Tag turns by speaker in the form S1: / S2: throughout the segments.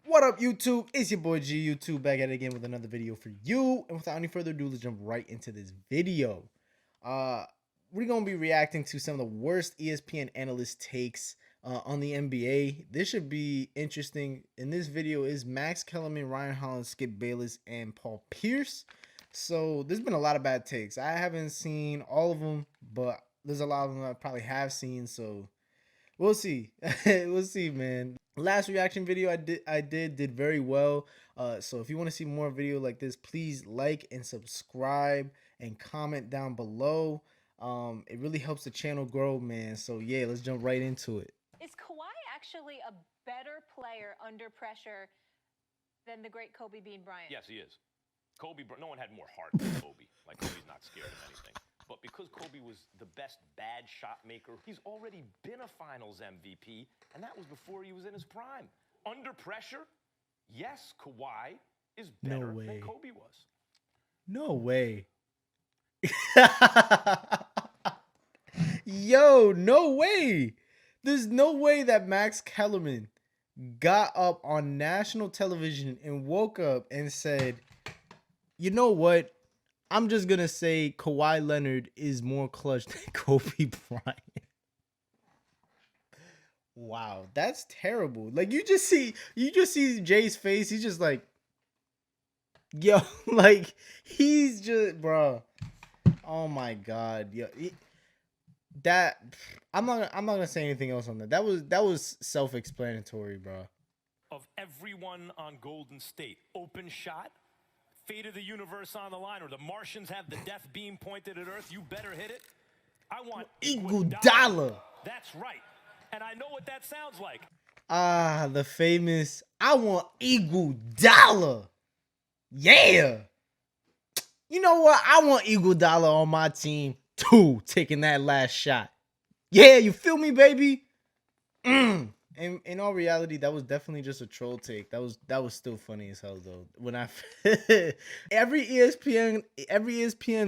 S1: What up, YouTube? It's your boy G YouTube back at it again with another video for you. And without any further ado, let's jump right into this video. We're gonna be reacting to some of the worst ESPN analyst takes on the NBA. This should be interesting. In this video is Max Kellerman, Ryan Hollins, Skip Bayless, and Paul Pierce. So there's been a lot of bad takes. I haven't seen all of them, but there's a lot of them I probably have seen. So we'll see. We'll see, man. Last reaction video I did very well. So if you want to see more video like this, please like and subscribe and comment down below. It really helps the channel grow, man. So yeah, let's jump right into it.
S2: Is Kawhi actually a better player under pressure than the great Kobe Bean Bryant?
S3: Yes, he is. No one had more heart than Kobe. Like, Kobe's not scared of anything. But because Kobe was the best bad shot maker, he's already been a finals MVP, and that was before he was in his prime. Under pressure, yes, Kawhi is better than Kobe was.
S1: No way. Yo, no way. There's no way that Max Kellerman got up on national television and woke up and said, you know what? I'm just going to say Kawhi Leonard is more clutch than Kobe Bryant. Wow, that's terrible. Like, you just see Jay's face. He's just like, yo, like, he's just, bro. Oh my God. Yo, I'm not gonna say anything else on that. That was self-explanatory, bro.
S3: Of everyone on Golden State, open shot, fate of the universe on the line, or the Martians have the death beam pointed at Earth, you better hit it. I want
S1: Iguodala.
S3: That's right. And I know what that sounds like.
S1: Ah, the famous, I want Iguodala. Yeah. You know what? I want Iguodala on my team too, taking that last shot. Yeah, you feel me, baby? And in all reality, that was definitely just a troll take. That was still funny as hell though. When I every ESPN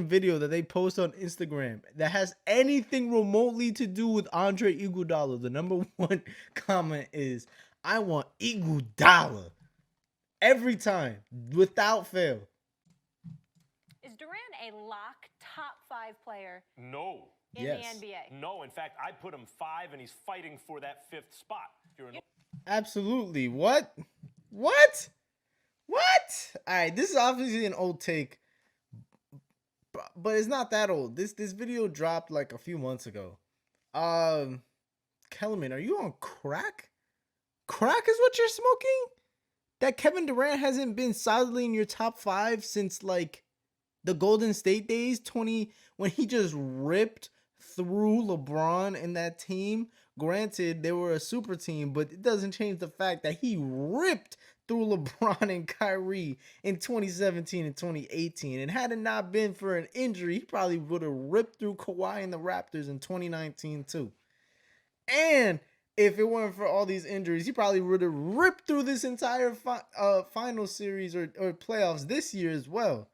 S1: video that they post on Instagram that has anything remotely to do with Andre Iguodala, the number one comment is, I want Iguodala. Every time, without fail.
S2: Is Durant a lock top 5 player?
S3: No.
S2: In the NBA?
S3: No, in fact, I put him 5, and he's fighting for that 5th spot.
S1: Absolutely. What? What? What? All right, this is obviously an old take, but it's not that old. This video dropped like a few months ago. Kellerman, are you on crack? Crack is what you're smoking? That Kevin Durant hasn't been solidly in your top 5 since like the Golden State days, when he just ripped through LeBron and that team. Granted, they were a super team, but it doesn't change the fact that he ripped through LeBron and Kyrie in 2017 and 2018. And had it not been for an injury, he probably would have ripped through Kawhi and the Raptors in 2019 too. And if it weren't for all these injuries, he probably would have ripped through this entire final series or playoffs this year as well.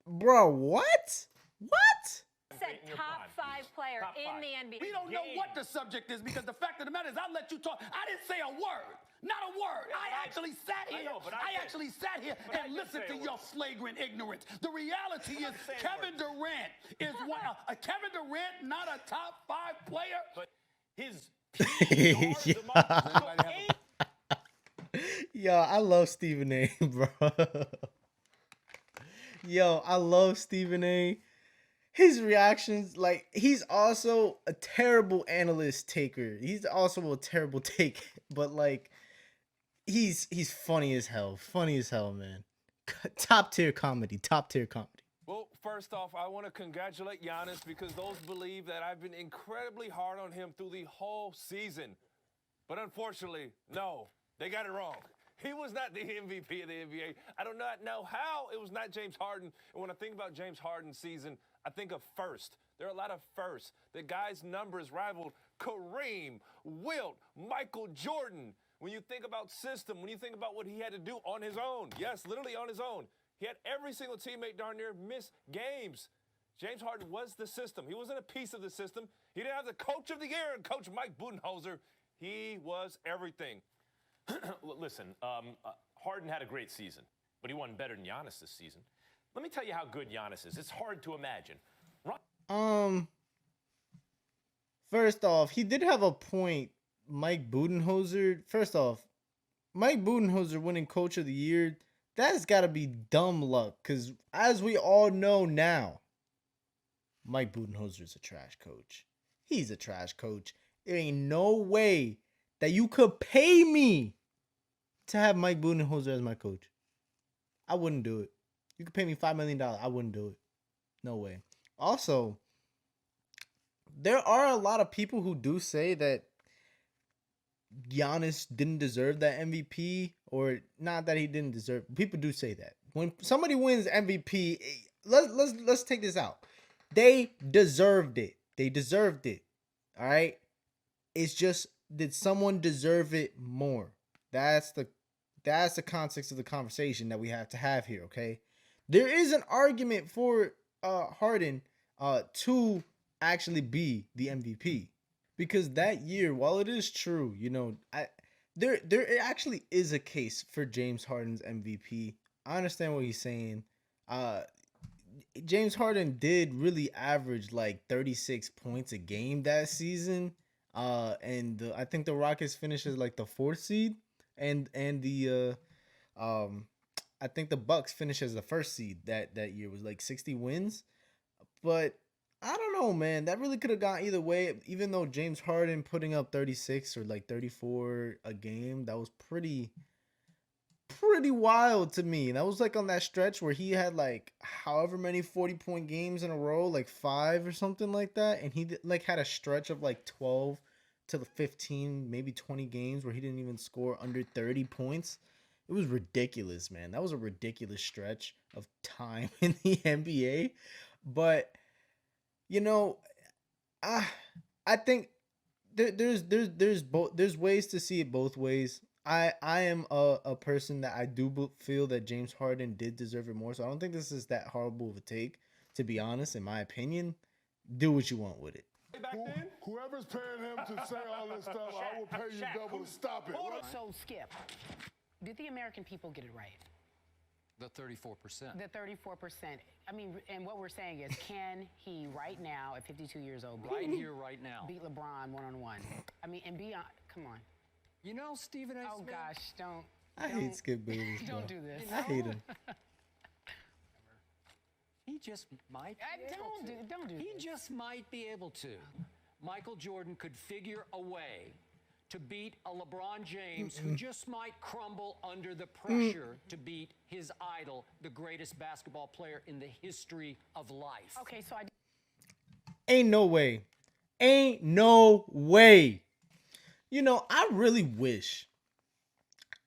S1: Bro, what? What?
S2: Said top 5 player in the NBA.
S4: We don't know what the subject is because the fact of the matter is I'll let you talk. I didn't say a word. Not a word. I actually sat here. I actually sat here and listened to your flagrant ignorance. The reality is Kevin Durant is Kevin Durant not a top 5 player.
S3: But his
S1: Yo, I love Stephen A, bro. Yo, I love Stephen A. His reactions, like, he's also a terrible analyst taker. He's also a terrible take, but like, he's funny as hell. Funny as hell, man. Top tier comedy. Top tier comedy.
S5: Well, first off, I want to congratulate Giannis because those believe that I've been incredibly hard on him through the whole season. But unfortunately, no, they got it wrong. He was not the MVP of the NBA. I do not know how it was not James Harden. And when I think about James Harden's season, I think of first. There are a lot of firsts. The guy's numbers rivaled Kareem, Wilt, Michael Jordan. When you think about system, when you think about what he had to do on his own, yes, literally on his own, he had every single teammate darn near miss games. James Harden was the system. He wasn't a piece of the system. He didn't have the coach of the year and Coach Mike Budenholzer. He was everything.
S3: Listen, Harden had a great season, but he won better than Giannis this season. Let me tell you how good Giannis is. It's hard to imagine.
S1: First off, he did have a point. Mike Budenholzer. First off, Mike Budenholzer winning Coach of the Year. That's got to be dumb luck, because as we all know now, Mike Budenholzer is a trash coach. He's a trash coach. There ain't no way that you could pay me to have Mike Budenholzer as my coach. I wouldn't do it. You could pay me $5 million. I wouldn't do it. No way. Also, there are a lot of people who do say that Giannis didn't deserve that MVP, or not that he didn't deserve. People do say that. When somebody wins MVP, let's take this out. They deserved it. They deserved it. All right? It's just, did someone deserve it more? That's the context of the conversation that we have to have here, okay? There is an argument for Harden to actually be the MVP, because that year, while it is true, you know, there actually is a case for James Harden's MVP. I understand what he's saying. James Harden did really average like 36 points a game that season. And I think the Rockets finished as like the 4th seed, and the I think the Bucks finished as the 1st seed that year, was like 60 wins. But I don't know, man. That really could have gone either way. Even though James Harden putting up 36 or like 34 a game, that was pretty wild to me. That was like on that stretch where he had like however many 40-point games in a row, like 5 or something like that, and he like had a stretch of like 12 to the 15, maybe 20 games where he didn't even score under 30 points. It was ridiculous, man. That was a ridiculous stretch of time in the NBA. But you know, I think there's ways to see it both ways. I am a person that I do feel that James Harden did deserve it more. So I don't think this is that horrible of a take, to be honest, in my opinion. Do what you want with it.
S6: Whoever's paying him to say all this stuff, I will pay you double to stop it.
S7: So, Skip, did the American people get it right?
S8: The 34%.
S7: The 34%. I mean, and what we're saying is, can he right now, at 52 years old,
S8: Right here, right now.
S7: beat LeBron one-on-one? I mean, and be on, come on.
S8: You know, Stephen A.
S7: Oh,
S8: Smith?
S7: gosh, don't.
S1: I hate Skip Bayless, bro.
S7: Don't do this.
S1: I hate him.
S8: He just might be
S7: Don't do
S8: He
S7: this.
S8: just might be able to. Michael Jordan could figure a way to beat a LeBron James who just might crumble under the pressure to beat his idol, the greatest basketball player in the history of life.
S7: Okay, so I
S1: Ain't no way. Ain't no way. You know, I really wish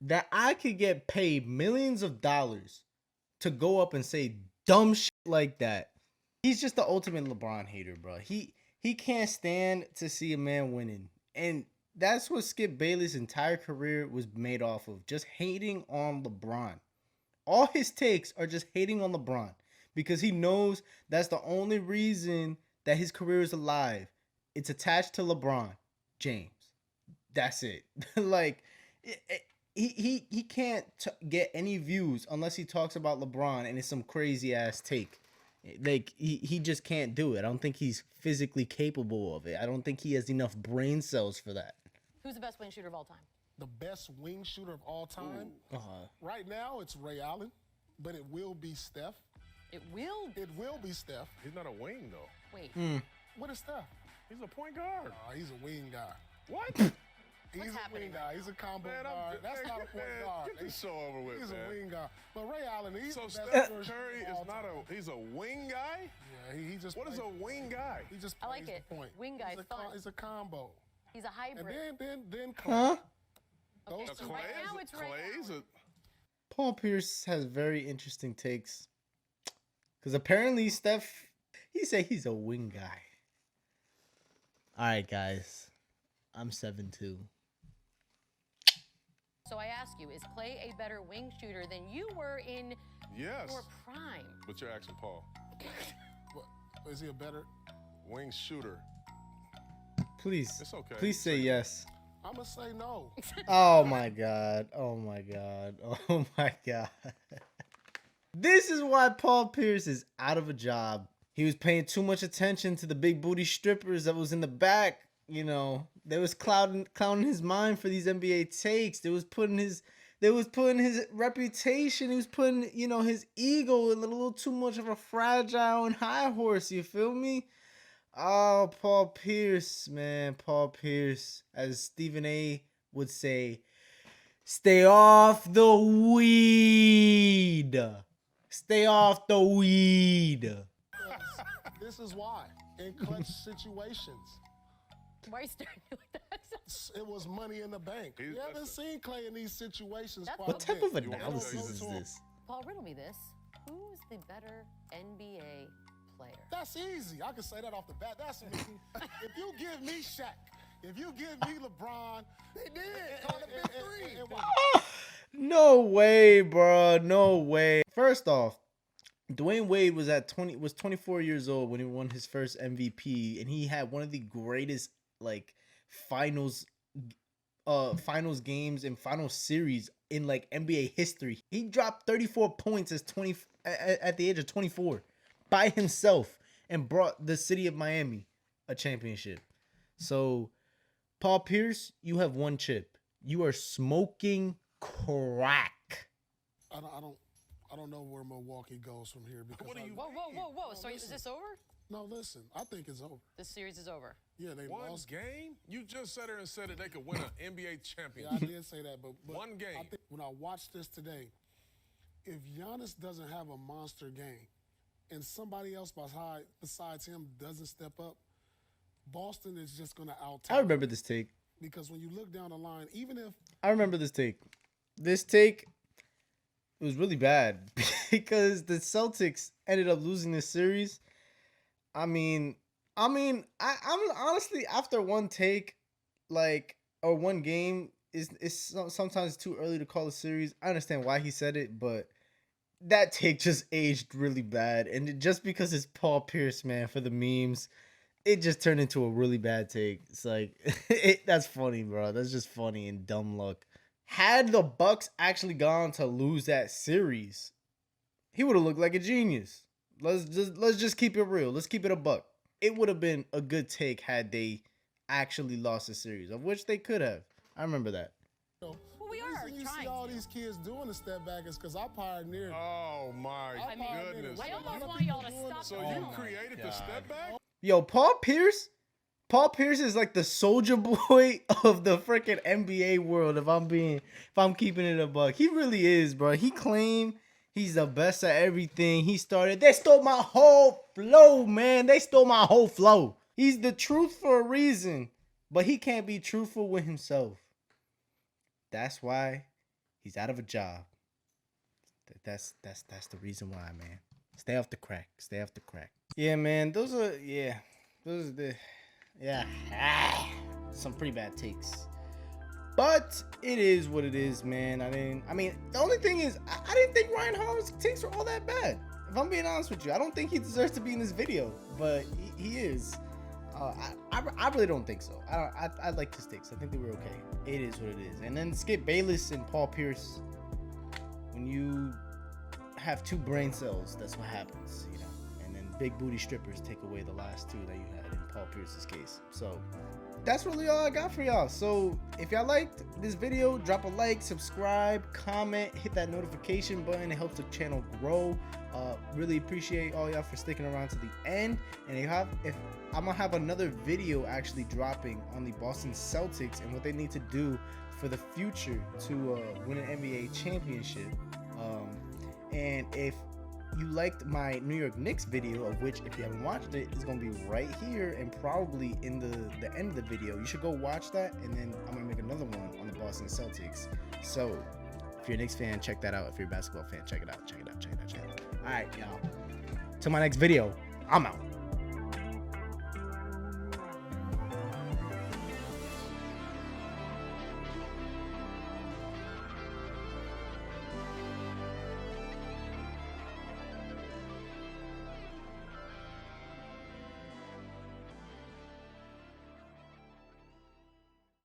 S1: that I could get paid millions of dollars to go up and say dumb shit like that. He's just the ultimate LeBron hater, bro. He can't stand to see a man winning. And that's what Skip Bayless' entire career was made off of, just hating on LeBron. All his takes are just hating on LeBron because he knows that's the only reason that his career is alive. It's attached to LeBron James. That's it. Like, he can't get any views unless he talks about LeBron and it's some crazy ass take. Like, he just can't do it. I don't think he's physically capable of it. I don't think he has enough brain cells for that.
S9: Who's the best wing shooter of all time?
S6: The best wing shooter of all time? Right now, it's Ray Allen, but it will be Steph.
S9: It will.
S6: It will be Steph.
S5: He's not a wing, though.
S9: Wait.
S6: What is Steph?
S5: He's a point guard.
S6: He's a wing guy.
S5: What?
S6: He's a
S9: happening
S6: wing guy. He's a combo
S5: Man,
S6: guard. That's not a point guard.
S5: Get this show over with,
S6: He's
S5: man.
S6: a wing guy. But Ray Allen, he's
S5: So
S6: the best
S5: Steph
S6: version
S5: Curry
S6: of
S5: is
S6: all
S5: not
S6: time.
S5: he's a wing guy?
S6: Yeah, he just
S5: What is
S6: plays-
S5: a wing guy?
S6: He just
S9: I like
S6: plays
S9: it.
S6: the point.
S9: Wing guy,
S6: He's a,
S9: fun.
S6: It's a combo.
S9: He's a hybrid.
S6: And then
S1: Huh?
S6: those
S9: Okay,
S6: two.
S9: so right now it's Ray
S5: Clay's
S9: Allen.
S1: Paul Pierce has very interesting takes. Because apparently Steph, he said he's a wing guy. All right, guys. I'm 7'2".
S9: So I ask you, is Clay a better wing shooter than you were in
S5: Yes.
S9: your prime?
S5: But you're asking Paul.
S6: What, is he a better?
S5: Wing shooter.
S1: Please.
S5: It's okay.
S1: Please say yes.
S6: I'm gonna say no.
S1: Oh my God. Oh my God. Oh my God. This is why Paul Pierce is out of a job. He was paying too much attention to the big booty strippers that was in the back. You know, they was clouding his mind for these NBA takes. They was putting his reputation. He was putting, you know, his ego in a little too much of a fragile and high horse. You feel me? Oh, Paul Pierce, man. Paul Pierce, as Stephen A would say, stay off the weed. Stay off the weed.
S6: This is why. In clutch situations.
S9: Why are you starting with that?
S6: It was money in the bank. You haven't seen Clay in these situations quite
S1: What
S6: a
S1: type
S6: bit.
S1: of analysis is this?
S9: Paul, riddle me this. Who's the better NBA player?
S6: That's easy. I can say that off the bat. That's me. If you give me Shaq, if you give me LeBron, they did. Call it big three.
S1: No way, bro. No way. First off, Dwayne Wade was 24 years old when he won his first MVP, and he had one of the greatest like finals games and final series in like NBA history. He dropped 34 points at the age of 24 by himself and brought the city of Miami a championship. So, Paul Pierce, you have one chip. You are smoking crack.
S6: I don't know where Milwaukee goes from here because
S9: Whoa. So is this over?
S6: No, listen. I think it's over.
S9: This series is over.
S6: Yeah, they
S10: One
S6: lost.
S10: game? You just sat there and said that they could win an NBA
S6: Yeah,
S10: championship.
S6: I did say that, but
S10: One game.
S6: I think when I watched this today, if Giannis doesn't have a monster game and somebody else besides him doesn't step up, Boston is just going to out-talk.
S1: I remember this take.
S6: Because when you look down the line, even if
S1: I remember this take. This take was really bad because the Celtics ended up losing this series. I'm honestly, after one take, like, or one game, is sometimes too early to call a series. I understand why he said it, but that take just aged really bad. And just because it's Paul Pierce, man, for the memes, it just turned into a really bad take. It's like, that's funny, bro. That's just funny and dumb luck. Had the Bucks actually gone to lose that series, he would have looked like a genius. Let's just keep it real. Let's keep it a buck. It would have been a good take had they actually lost the series, of which they could have. I remember that.
S9: Well, we
S6: the
S9: are
S6: reason you
S9: trying
S6: see all
S9: to.
S6: these kids doing a step back is because I pioneered.
S10: Oh my goodness.
S9: I almost want y'all to stop
S10: So
S9: the
S10: you
S9: film.
S10: created the step back?
S1: Yo, Paul Pierce is like the soldier boy of the freaking NBA world. If I'm keeping it a buck, he really is, bro. He claimed he's the best at everything. They stole my whole flow, man. They stole my whole flow. He's the truth for a reason, but he can't be truthful with himself. That's why he's out of a job. That's the reason why, man. Stay off the crack. Stay off the crack. Yeah, man. Those are some pretty bad takes. But it is what it is, man. The only thing is, I didn't think Ryan Hollins' takes were all that bad. If I'm being honest with you, I don't think he deserves to be in this video, but he is. I really don't think so. I like his takes. I think they were okay. It is what it is. And then Skip Bayless and Paul Pierce. When you have two brain cells, that's what happens, you know. And then big booty strippers take away the last two that you had in Paul Pierce's case. So that's really all I got for y'all. So if y'all liked this video, drop a like, subscribe, comment, hit that notification button. It helps the channel grow. Really appreciate all y'all for sticking around to the end. And if I'm gonna have another video actually dropping on the Boston Celtics and what they need to do for the future to win an NBA championship. And if you liked my New York Knicks video, of which if you haven't watched it, it's gonna be right here and probably in the end of the video. You should go watch that, and then I'm gonna make another one on the Boston Celtics. So if you're a Knicks fan, check that out. If you're a basketball fan, check it out. All right, y'all. Till my next video, I'm out.